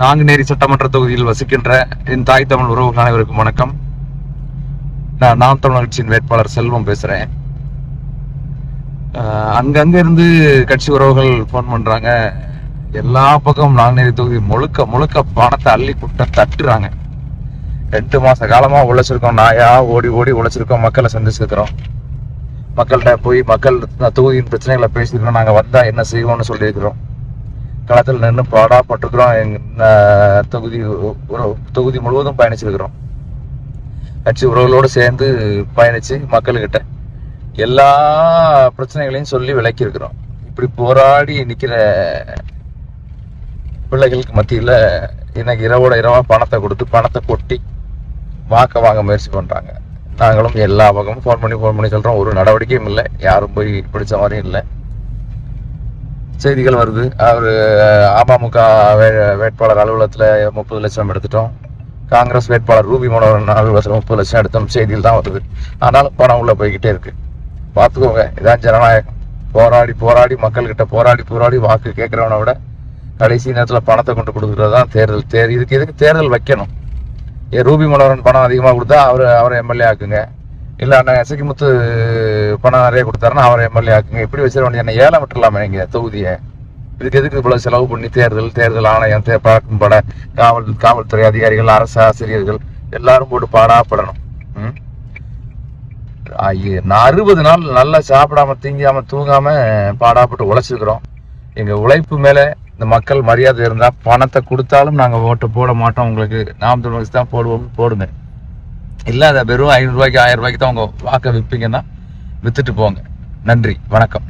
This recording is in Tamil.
நாங்குநேரி சட்டமன்ற தொகுதியில் வசிக்கின்ற என் தாய் தமிழ் உறவுகள் அனைவருக்கும் வணக்கம். நான் நாம் தமிழர் கட்சியின் வேட்பாளர் செல்வம் பேசுறேன். அங்கங்க இருந்து கட்சி உறவுகள் போன் பண்றாங்க. எல்லா பக்கம் நாங்குநேரி தொகுதி முழுக்க முழுக்க பணத்தை அள்ளி குட்ட தட்டுறாங்க. 2 மாச காலமா உழைச்சிருக்கோம், நாயா ஓடி ஓடி உழைச்சிருக்கோம், மக்களை சந்திச்சிருக்கிறோம். மக்கள்கிட்ட போய் மக்கள் தொகுதியின் பிரச்சனைகளை பேசியிருக்கோம். நாங்க வந்தா என்ன செய்வோம்னு சொல்லியிருக்கிறோம். களத்தில் நின்று பாடாப்பட்டிருக்கிறோம். தொகுதி முழுவதும் பயணிச்சிருக்கிறோம். கட்சி உறவுகளோடு சேர்ந்து பயணிச்சு மக்கள்கிட்ட எல்லா பிரச்சனைகளையும் சொல்லி விளக்கி இருக்கிறோம். இப்படி போராடி நிக்கிற பிள்ளைகளுக்கு மத்தியில இன்னைக்கு இரவோட இரவா பணத்தை கொடுத்து பணத்தை கொட்டி வாக்க வாங்க முயற்சி பண்றாங்க. நாங்களும் எல்லா பக்கமும் ஃபோன் பண்ணி சொல்றோம். ஒரு நடவடிக்கையும் இல்லை, யாரும் போய் பிடிச்ச மாதிரியும் இல்லை. செய்திகள் வருது, அவர் அமமுக வேட்பாளர் அலுவலகத்தில் 30 லட்சம் எடுத்துட்டோம், காங்கிரஸ் வேட்பாளர் ரூபி மனோகரன் அலுவலகத்தில் 30 லட்சம் எடுத்தோம், செய்தியில் தான் வருது. ஆனாலும் பணம் உள்ள போய்கிட்டே இருக்கு. பார்த்துக்கோங்க, இதான் ஜனநாயகம். போராடி போராடி மக்கள்கிட்ட போராடி வாக்கு கேட்கறவனை விட கடைசி நேரத்தில் பணத்தை கொண்டு கொடுக்குறது தான் தேர்தல். இதுக்கு எதுக்கு தேர்தல் வைக்கணும்? ரூபி மனோகரன் பணம் அதிகமாக கொடுத்தா அவரை எம்எல்ஏ ஆக்குங்க, இல்லை அண்ணன் எசக்கிமுத்து பணம் நிறைய கொடுத்தாருன்னா அவரை எம்எல்ஏ ஆக்குங்க. இப்படி வச்சிட வேண்டிய என்ன ஏலம் விட்டுலாமே நீங்க தொகுதியை? இதுக்கு எதுக்கு இவ்வளவு செலவு பண்ணி தேர்தல் ஆணையம் பழக்கம் பட காவல்துறை அதிகாரிகள், அரசு ஆசிரியர்கள் எல்லாரும் போட்டு பாடாப்படணும். 60 நாள் நல்லா சாப்பிடாம திங்காம தூங்காம பாடாப்பட்டு உழைச்சிருக்கிறோம். எங்க உழைப்பு மேல இந்த மக்கள் மரியாதை இருந்தா பணத்தை கொடுத்தாலும் நாங்க ஓட்டு போட மாட்டோம். உங்களுக்கு நாம் தமிழ் தான் போடுங்க. இல்ல அதை வெறும் 500 ரூபாய்க்கு 1000 ரூபாய்க்கு தான் உங்க வாக்க விற்பீங்கன்னா வித்துட்டு போங்க. நன்றி, வணக்கம்.